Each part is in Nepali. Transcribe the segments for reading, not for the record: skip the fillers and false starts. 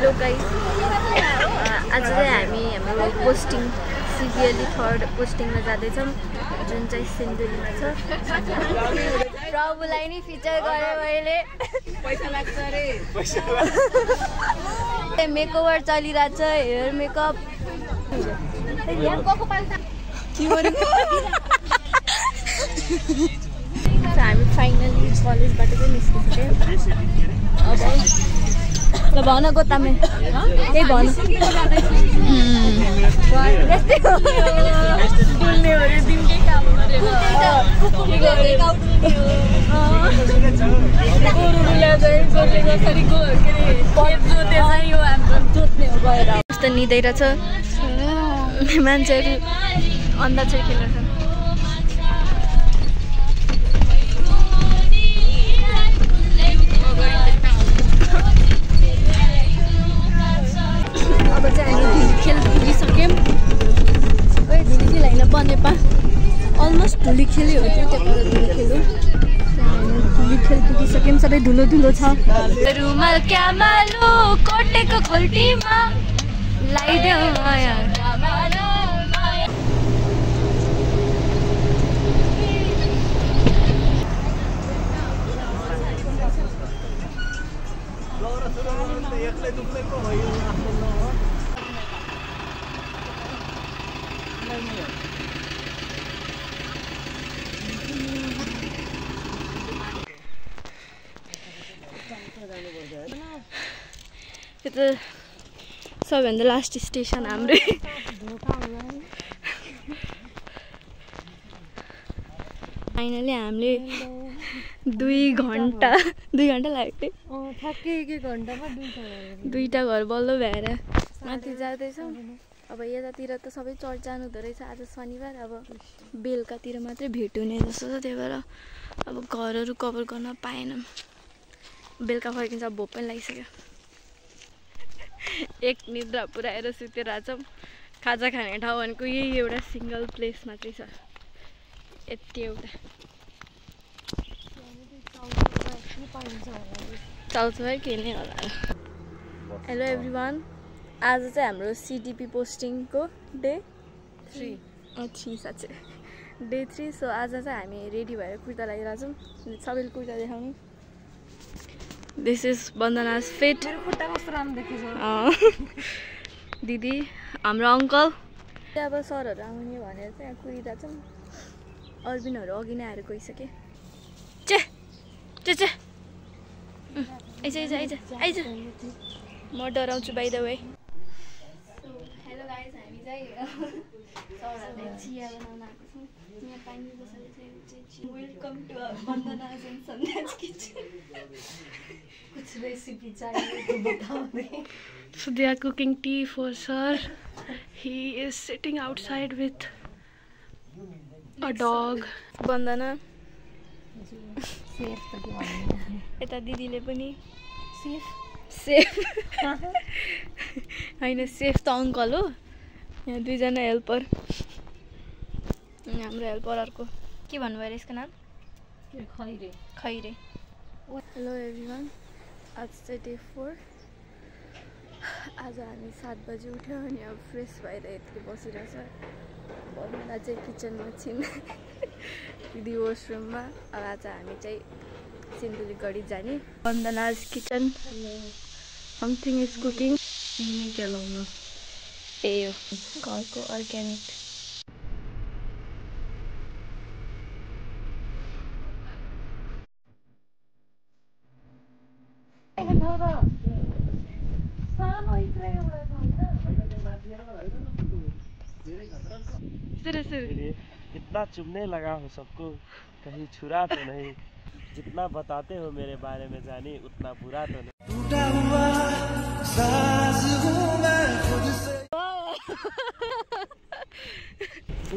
हेलो गाइस, आज चाहिँ हामी हाम्रो पोस्टिङ सिभियरली 3rd पोस्टिङमा जाँदैछौँ जुन चाहिँ सिन्धुलीमा छ। प्रभुलाई नि फिचर गरेँ मैले। पैसा लाग्छ रे। मेकओभर चलिरहेछ, हेयर मेकअप। हामी फाइनली कलेजबाट चाहिँ निस्किसक्यौँ। अब ल भन गोतामे त्यही भन। यस्तै हो डुल्नेहरू दिनकै काम गरेर जोत्ने हो गएर कस्तो निदै रहेछ। मान्छेहरू अन्दाजै खेलेर अब चाहिँ हामी धुली खेल पुगिसक्यौँ। ओइ धुली खेल होइन बनेपा अलमोस्ट धुली खेलै हो त्यो त्यहाँबाट धुली खेल हो। धुली खेल पुगिसक्यौँ, सबै धुलो धुलो छ। रुमाल क्यामालो कोटेको खोल्टीमा लाइदेऊ माया। यो त सबैभन्दा लास्ट स्टेसन हाम्रै। फाइनली हामीले 2 घन्टा लाग्यो। दुईटा घर बल्ल भएर माथि जाँदैछौँ। अब यतातिर त सबै चर्च जानु हुँदो रहेछ। आज शनिबार, अब बेलुकातिर मात्रै भेट हुने जस्तो छ। त्यही भएर अब घरहरू कभर गर्न पाएनौँ। बेलुका फर्किन्छ, भोक पनि लागिसक्यो। एक निद्रा पुऱ्याएर सुतेर आछौँ। खाजा खाने ठाउँ भनेको यही एउटा सिङ्गल प्लेस मात्रै छ, यति एउटा। चाउचाउ है के नै होला। हेलो एभ्रिवान, आज चाहिँ हाम्रो सिडिपी पोस्टिङको डे 3 साँच्चै डे 3। सो आज चाहिँ हामी रेडी भएर कुर्ता लगाइरहेको छौँ। सबैले कुर्ता देखाउनु। This is Vandana's fit. दिदी हाम्रो अङ्कल। अब सरहरू आउने भनेर चाहिँ यहाँ कुरिरहेको छौँ। अरबिनहरू अघि नै आएर गइसके। आइज म डराउँछु by the way. Hello guys, हामी चाहिँ सरहरूलाई चिया बनाउन आएको छौँ। यहाँ पानी बसेर चाहिँ वेलकम टु वन्दना's एन्ड सन्ध्या's किचन। कुछ रेसिपी चाहिए तो बताओ। So they are cooking tea for sir. He is sitting outside with a dog. Vandana. यता दिदीले पनि सेफ होइन, सेफ त अङ्कल हो। यहाँ 2 जना हेल्पर। हाम्रो हेल्पर अर्को के भन्नुभयो अरे यसको नाम? खैरे। हेलो एभ्रिवान, आज चाहिँ डे 4। आज हामी 7 बजी उठ्यौँ अनि अब फ्रेस भएर यति बसिरहेछ। भन्दा चाहिँ किचनमा छिन्, दिदी वासरुममा। अब आज हामी चाहिँ सिन्धुली गढी जाने। वन्दना's किचन। Something is cooking. केलाउनु ए हो घरको अर्ग्यानिक। इतना चुभने लगा हो सबको, कहीं छुरा तो नहीं। जितना बताते हो मेरे बारे में जानी, उतना बुरा तो नहीं। टूटा हुआ साज हूं मैं खुद से।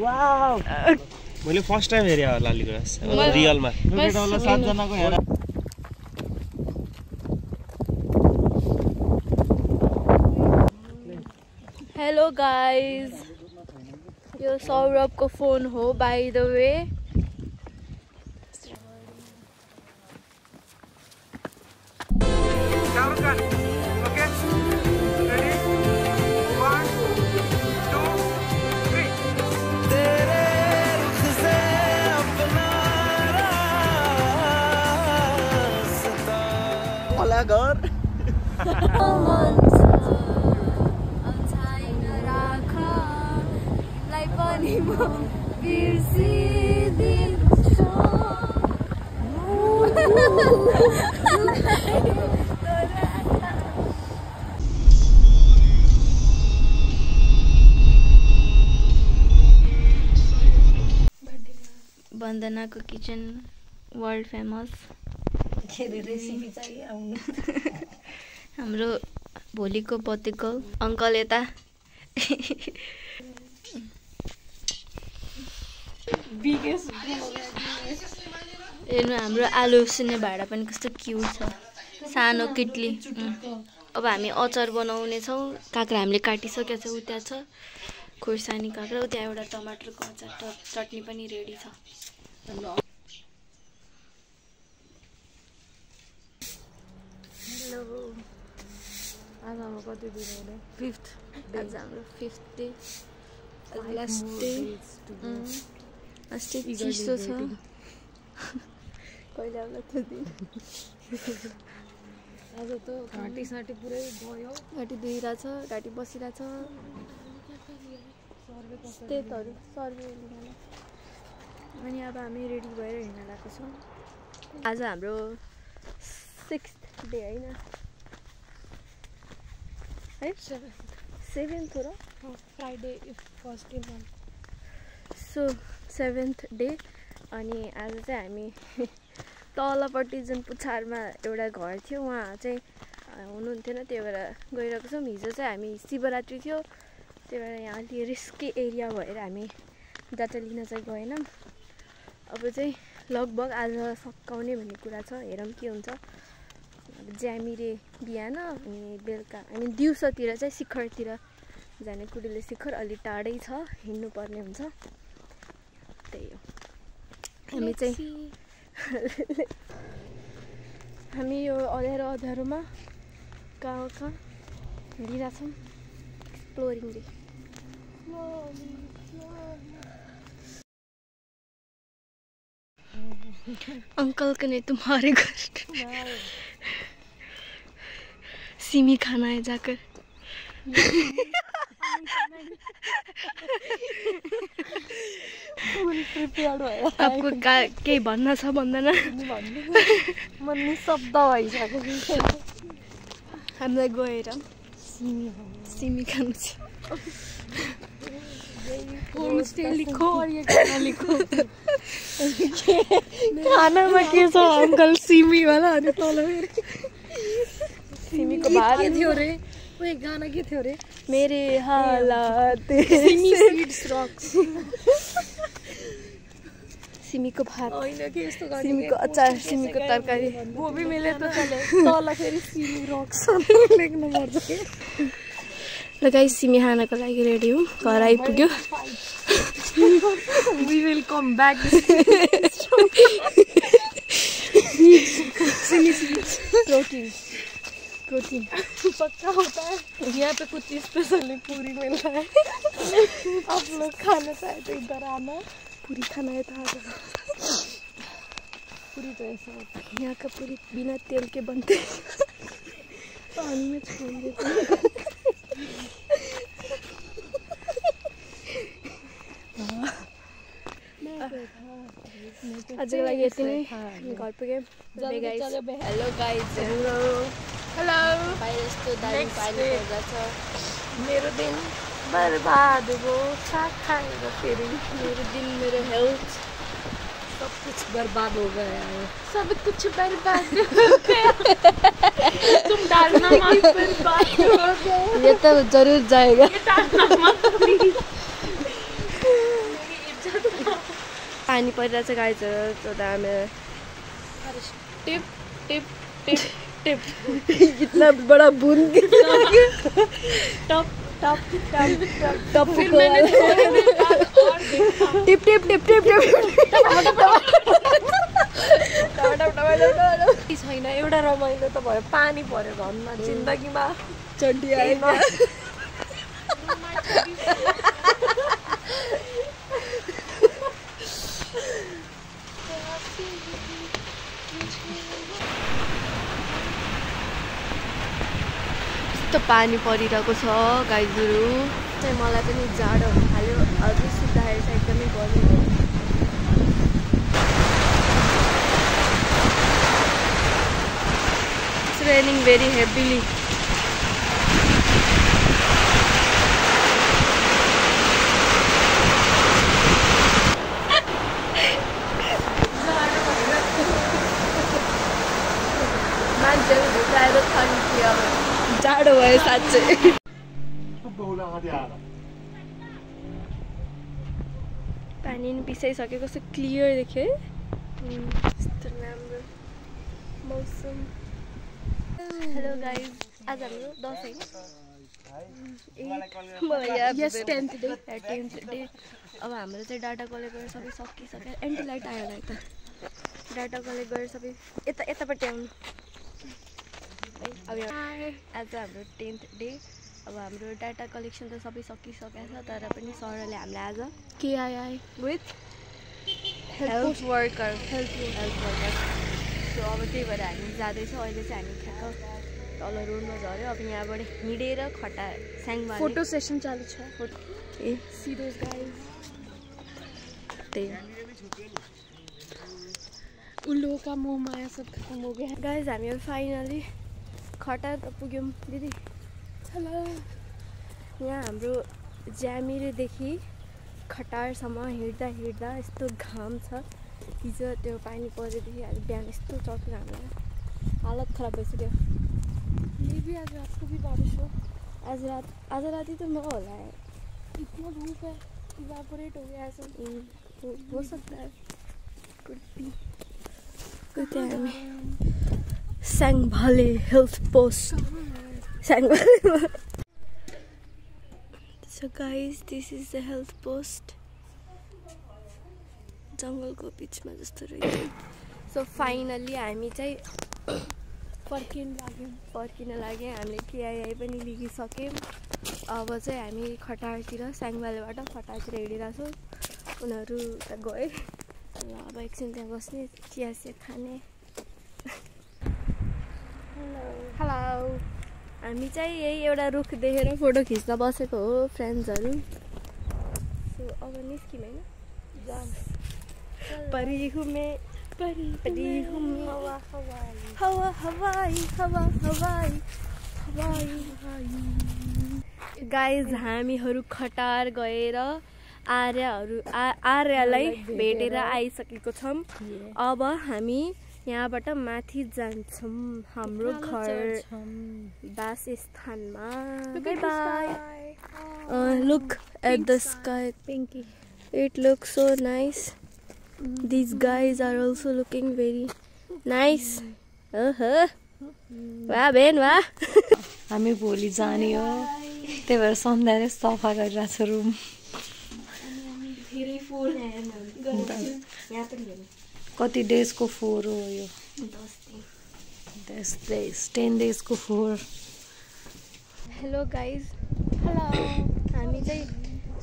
वाओ, मैले फर्स्ट टाइम हेरे हो लाली गुराँस रियलमा। केटावाला 7 जनाको हेर। हेलो गाइज, यो सौरभको फोन हो बाई द वे। Okay. वन्दनाको किचन वर्ल्ड फेमस रेसिपी चाहिँ आउनु हाम्रो भोलिको बर्थडे गर्ल अङ्कल यता हेर्नु हाम्रो आलु उसिन्ने भाँडा पनि कस्तो क्युट छ सानो किटली अब हामी अचार बनाउने छौँ काँक्रा हामीले काटिसकेका छौँ उता छ खुर्सानी काँक्रा उता एउटा टमाटरको अचार चटनी पनि रेडी छ हेलो आज हाम्रो कति दिन हुने 5th आज हाम्रो 5th डे लास्ट डे अस्ति चिसो छ कहिले आउला त्यो दिन आज त घाँटी साटी पुरै गयो घाँटी दुइरहेछ घाँटी बसिरहेछ त्यहीहरू सर्वे लिन अनि अब हामी रेडी भएर हिँड्न गएको छौँ आज हाम्रो 6th डे होइन है 7th हो र Friday first day so 7th day अनि आज चाहिँ हामी तलपट्टि जुन पुछारमा एउटा घर थियो उहाँ चाहिँ हुनुहुन्थेन त्यही भएर गइरहेको छौँ हिजो चाहिँ हामी शिवरात्रि थियो त्यही भएर यहाँ अलि रिस्की एरिया भएर हामी डाटा लिन चाहिँ गएनौँ अब चाहिँ लगभग आज सकाउने भन्ने कुरा छ हेरौँ के हुन्छ अब ज्यामिरे बिहान अनि बेलुका हामी दिउँसोतिर चाहिँ शिखरतिर जाने कुटीले शिखर अलि टाढै छ हिँड्नुपर्ने हुन्छ त्यही हो हामी चाहिँ हामी यो अँध्यारोमा कहाँ हिँडिरहेछौँ एक्सप्लोरिङली अंकल कने तुम्हारे घर सिमी खाना है जाकर आपको केही भन्न छ भन्दैन म निशब्द भइसक्यो हामीलाई गएर सिमी खानु छ होमस्टे लिखो और ये खाना लिखो खानामा के छ अंकल सिमी वाला अनि तल सिमीको भात के थियो रे ओए गाना के थियो रे मेरे हालात सिमी सीड्स रक्स सिमीको भात होइन के यस्तो गर्ने सिमीको अचार सिमीको तरकारी वो भी मिले तो चले तल फेरि सिमी रक्स लेख्नु पर्छ के ल गाइस सिमी खानको लागि रेडी हूँ घर आइपुग्यो we will come back सिमी सीड्स प्रोटीन पक्का होता है यहाँ पे कुछ स्पेशली पूरी मिल रहा है आप लोग खाना चाहे तो इधर आना पूरी खाना है तो पूरी तो ऐसा होता है यहाँ का पूरी बिना तेल के बनते पानी में छोड़ देते आजको लागि यति नै घर पुग्यौँ हेलो गाइज हेलो बाहिर यस्तो दामी पानी पर्दछ मेरो दिन बर्बाद हो साग खाएर फेरि मेरो दिन मेरो हेल्थ सब कुछ बर्बाद हो गया है सब कुछ बर्बाद हो गया तुम डालना मत बर्बाद हो गया ये तो जरूर जाएगा ये डालना मत प्लीज पानी परिरहेछ गाइजहरू तो दामी टिप टिप टिप टिप इतना बड़ा बूंद टप टप टप टप फिर मैंने tip tip tip tip tip छैन एउटा रमाइलो त भयो पानी पर्यो घरमा जिन्दगीमा चड्डी आएन यस्तो पानी परिरहेको छ गाईहरू चाहिँ मलाई पनि जाडो हाल्यो अझै सुत्दाखेरि चाहिँ एकदमै गर्मी हो It's raining very heavily. साँच्चै पानी नि पिसाइसक्यो कस्तो क्लियर देख्यो है यस्तो राम्रो मौसम हेलो गाइज आज हाम्रो दसैँ यस 10th डे अब हाम्रो चाहिँ डाटा कलेक्ट गरेर सबै सकिसक्यो एन्टी लाइट आयो होला यता डाटा कलेक्ट गरेर सबै यतापट्टि आउनु अब आज हाम्रो 10th डे अब हाम्रो डाटा कलेक्सन त सबै सकिसकेको छ तर पनि सरले हामीलाई आज केआइआई विथ हेल्थ वर्कर सो अब त्यही भएर हामी जाँदैछौँ अहिले चाहिँ हामी ठ्याक्क तल रोडमा झऱ्यो अब यहाँबाट हिँडेर खटा स्याङमा फोटो सेसन चालु छ ए सिरियस गाइज त्यही उल्लू का मुँह माया सब खत्म हो गया गाइज हामी फाइनली खटा त पुग्यौँ दिदी हेलो यहाँ हाम्रो ज्यामिरेदेखि खटारसम्म हिँड्दा यस्तो घाम छ हिजो त्यो पानी परेदेखि आज बिहान यस्तो चर्किन हामीलाई हालत खराब भइसक्यो भी आज रात को भी बारिश हो आज रात ही तो न होला है इतना धूप है इवापोरेट हो गया ऐसा हो सकता है कुछ स्याङभाले हेल्थ पोस्ट स्याङभाले So guys, this is the health post. जङ्गलको बिचमा जस्तो रहेछ सो फाइनली हामी चाहिँ फर्किन लाग्यौँ हामीले केआइआई पनि लिगिसक्यौँ अब चाहिँ हामी खटारतिर स्याङभालेबाट खटारतिर हिँडिरहेको छौँ उनीहरू त गए ल अब एकछिन त्यहाँ बस्ने चिया खाने हेलो हामी चाहिँ यही एउटा रुख देखेर फोटो खिच्न बसेको हो फ्रेन्ड्सहरू सो अब निस्क्यौँ होइन परी हूँ मैं हवा हवाई गाइज हामीहरू खटार गएर आर्यलाई भेटेर आइसकेको छौँ अब हामी यहाँबाट माथि जान्छौँ हाम्रो घर वासस्थानमा bye bye look at the sky Pinky it looks so nice These guys are also looking very nice. वाह बेन वाह हामी भोलि जाने हो त्यही भएर सन्ध्याले सफा गरिरहेको छ रुम कति डेजको फोहोर हो यो 10 days को फोहोर हेलो गाइज हेलो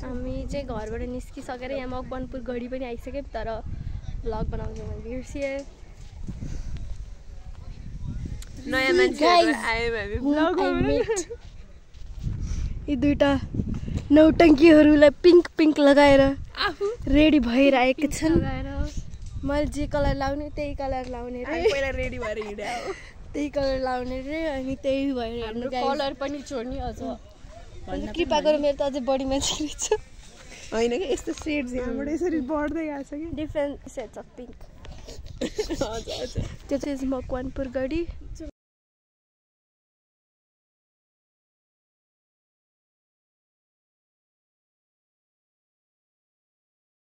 हामी चाहिँ घरबाट निस्किसकेर यहाँ मकवानपुर गढी पनि आइसक्यौँ तर भ्लग बनाउँछौँ मैले बिर्सिएँ नयाँ मान्छेहरू आयो हामी भ्लग यी दुईटा नौटङ्कीहरूलाई पिङ्क लगाएर रेडी भएर आएका छन् मैले जे कलर लाउने त्यही कलर लाउने रे पहिला रेडी भएर हिँड्या हो त्यही कलर लाउने रे अनि त्यही भएर हाम्रो कलर पनि छोड्ने अझ कृपा गरेर मेरो त अझै बढी मान्छे रहेछ होइन कि यस्तो सेड्स यहाँबाट यसरी बढ्दै गएको छ कि डिफ्रेन्ट सेड्स अफ पिङ्क त्यो चाहिँ मकवानपुर गढी